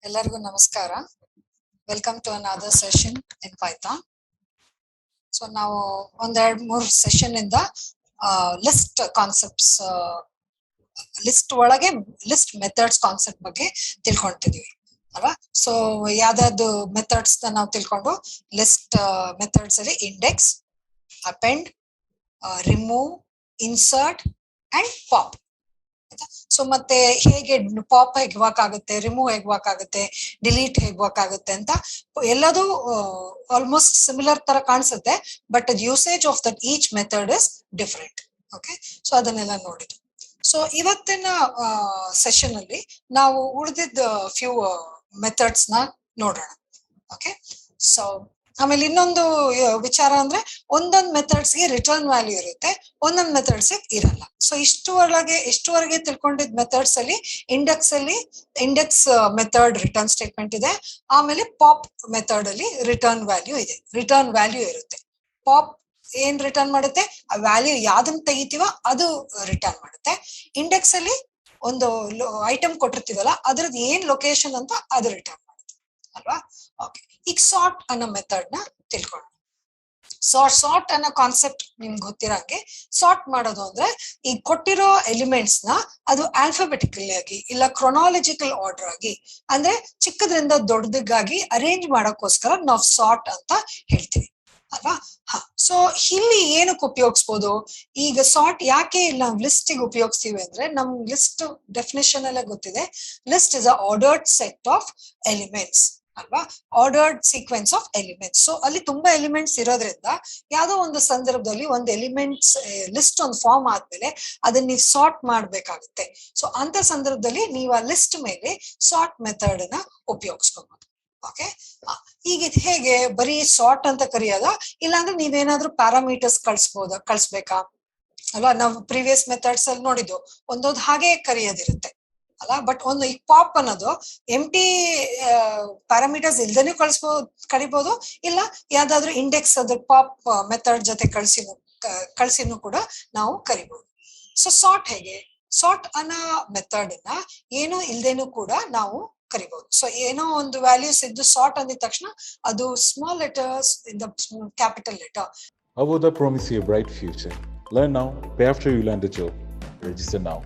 ಎಲ್ಲರಿಗೂ ನಮಸ್ಕಾರ. Welcome to another session in Python. So ನಾವು ಒಂದೆರಡು ಮೂರು ಸೆಷನ್ ಇಂದ ಲಿಸ್ಟ್ ಕಾನ್ಸೆಪ್ಟ್ಸ್, ಲಿಸ್ಟ್ ಒಳಗೆ ಲಿಸ್ಟ್ ಮೆಥಡ್ಸ್ ಕಾನ್ಸೆಪ್ಟ್ ಬಗ್ಗೆ ತಿಳ್ಕೊಂತಿದೀವಿ ಅಲ್ವಾ. ಸೊ ಯಾವ್ದಾದ್ರು ಮೆಥಡ್ಸ್ ನಾವು ತಿಳ್ಕೊಂಡು ಲಿಸ್ಟ್ ಮೆಥಡ್ಸ್ ಅಲ್ಲಿ index, append, remove, insert and pop. So ಮತ್ತೆ ಹೇಗೆ ಪಾಪ್ ಹೇಗೆ ವರ್ಕ್ ಆಗುತ್ತೆ, ರಿಮೂವ್ ಹೇಗೆ ವರ್ಕ್ ಆಗುತ್ತೆ, ಡಿಲೀಟ್ ಹೇಗೆ ವರ್ಕ್ ಆಗುತ್ತೆ ಅಂತ ಎಲ್ಲದೂ ಆಲ್ಮೋಸ್ಟ್ ಸಿಮಿಲರ್ ತರ ಕಾಣಿಸುತ್ತೆ. But usage of that each method is different. Okay, so ಅದನ್ನೆಲ್ಲ ನೋಡಿದ್ವಿ. ಸೊ ಇವತ್ತಿನ ಸೆಷನ್ ಅಲ್ಲಿ ನಾವು ಉಳಿದಿದ್ದ ಫ್ಯೂ ಮೆಥಡ್ಸ್ ನ ನೋಡೋಣ. ಓಕೆ, ಸೊ ಆಮೇಲೆ ಇನ್ನೊಂದು ವಿಚಾರ ಅಂದ್ರೆ ಒಂದೊಂದು ಮೆಥಡ್ಸ್ ಗೆ ರಿಟರ್ನ್ ವ್ಯಾಲ್ಯೂ ಇರುತ್ತೆ, ಒಂದೊಂದು ಮೆಥಡ್ಸ್ ಇರಲ್ಲ. ಸೊ ಇಷ್ಟುವರೆಗೆ ತಿಳ್ಕೊಂಡಿದ್ ಮೆಥಡ್ಸ್ ಅಲ್ಲಿ ಇಂಡೆಕ್ಸ್ ಮೆಥಡ್ ರಿಟರ್ನ್ ಸ್ಟೇಟ್ಮೆಂಟ್ ಇದೆ. ಆಮೇಲೆ ಪಾಪ್ ಮೆಥಡ್ ಅಲ್ಲಿ ರಿಟರ್ನ್ ವ್ಯಾಲ್ಯೂ ಇರುತ್ತೆ. ಪಾಪ್ ಏನ್ ರಿಟರ್ನ್ ಮಾಡುತ್ತೆ, ಆ ವ್ಯಾಲ್ಯೂ ಯಾವ್ದನ್ನ ತೆಗಿತೀವೋ ಅದು ರಿಟರ್ನ್ ಮಾಡುತ್ತೆ. ಇಂಡೆಕ್ಸ್ ಅಲ್ಲಿ ಒಂದು ಐಟಮ್ ಕೊಟ್ಟಿರ್ತೀವಲ್ಲ ಅದ್ರದ್ದು ಏನ್ ಲೊಕೇಶನ್ ಅಂತ ಅದು ರಿಟರ್ನ್ ಮಾಡುತ್ತೆ ಅಲ್ವಾ. ಓಕೆ, ಈಗ ಸಾರ್ಟ್ ಅನ್ನೋ ಮೆಥಡ್ ನ ತಿಳ್ಕೊಳ್ಳೋಣ. ಸಾರ್ಟ್ ಅನ್ನೋ ಕಾನ್ಸೆಪ್ಟ್ ನಿಮ್ಗೆ ಗೊತ್ತಿರೋಂಗೆ, ಸಾರ್ಟ್ ಮಾಡೋದು ಅಂದ್ರೆ ಈಗ ಕೊಟ್ಟಿರೋ ಎಲಿಮೆಂಟ್ಸ್ ನ ಅದು ಆಲ್ಫಾಬೆಟಿಕಲ್ ಆಗಿ ಇಲ್ಲ ಕ್ರೊನಾಲಜಿಕಲ್ ಆರ್ಡರ್ ಆಗಿ, ಅಂದ್ರೆ ಚಿಕ್ಕದ್ರಿಂದ ದೊಡ್ಡದಾಗಿ ಅರೇಂಜ್ ಮಾಡೋಕ್ಕೋಸ್ಕರ ನಾವು ಸಾರ್ಟ್ ಅಂತ ಹೇಳ್ತೀವಿ ಅಲ್ವಾ. ಸೊ ಇಲ್ಲಿ ಏನಕ್ಕೆ ಉಪಯೋಗಿಸ್ಬೋದು, ಈಗ ಸಾರ್ಟ್ ಯಾಕೆ ನಾವು ಲಿಸ್ಟ್ ಗೆ ಉಪಯೋಗಿಸ್ತೀವಿ ಅಂದ್ರೆ ನಮ್ ಲಿಸ್ಟ್ ಡೆಫಿನೇಷನ್ ಎಲ್ಲ ಗೊತ್ತಿದೆ. List is a ordered set of elements ಅಲ್ವಾ, ordered sequence of elements. So ಅಲ್ಲಿ ತುಂಬಾ ಎಲಿಮೆಂಟ್ಸ್ ಇರೋದ್ರಿಂದ ಯಾವ್ದೋ ಒಂದು ಸಂದರ್ಭದಲ್ಲಿ ಒಂದು ಎಲಿಮೆಂಟ್ಸ್ ಲಿಸ್ಟ್ ಒಂದು ಫಾರ್ಮ್ ಆದ್ಮೇಲೆ ಅದನ್ನ ನೀವು ಸಾರ್ಟ್ ಮಾಡ್ಬೇಕಾಗುತ್ತೆ. ಸೊ ಅಂತ ಸಂದರ್ಭದಲ್ಲಿ ನೀವು ಆ ಲಿಸ್ಟ್ ಮೇಲೆ ಸಾರ್ಟ್ ಮೆಥಡ್ ನ ಉಪಯೋಗಿಸ್ಕೋಬಹುದು. ಓಕೆ, ಈಗ ಇದು ಹೇಗೆ ಬರೀ ಸಾರ್ಟ್ ಅಂತ ಕರೆಯೋದ, ಇಲ್ಲಾಂದ್ರೆ ನೀವೇನಾದ್ರೂ ಪ್ಯಾರಾಮೀಟರ್ಸ್ ಕಳ್ಸ್ಬೇಕಾ ಅಲ್ವಾ. ನಾವು ಪ್ರೀವಿಯಸ್ ಮೆಥಡ್ಸ್ ಅಲ್ಲಿ ನೋಡಿದ್ದು ಒಂದೊಂದು ಹಾಗೆ ಕರೆಯೋದಿರುತ್ತೆ ಅಲ್ಲ. ಬಟ್ ಒಂದು ಈ ಪಾಪ್ ಅನ್ನೋದು ಎಂಟಿ ಪ್ಯಾರಾಮೀಟರ್ಸ್ ಇಲ್ದೇನೆ ಕರಿಬಹುದು, ಇಲ್ಲ ಯಾವ್ದಾದ್ರು ಇಂಡೆಕ್ಸ್ ಅದ್ರ ಪಾಪ್ ಮೆಥಡ್ ಜೊತೆ ಕಳ್ಸಿನೂ ಕೂಡ ನಾವು ಕರಿಬಹುದು. ಸೊ ಸಾರ್ಟ್ ಹೇಗೆ, ಸಾರ್ಟ್ ಅನ್ನೋ ಮೆಥಡ್ ನ ಏನೋ ಇಲ್ದೇನು ಕೂಡ ನಾವು ಕರಿಬಹುದು. ಸೊ ಏನೋ ಒಂದು ವ್ಯಾಲ್ಯೂಸ್ ಇದ್ದು ಸಾರ್ಟ್ ಅಂದಿದ ತಕ್ಷಣ ಅದು small letters in the capital letter. Avodha promise you a bright future. Learn now, pay after you land the job. Register now.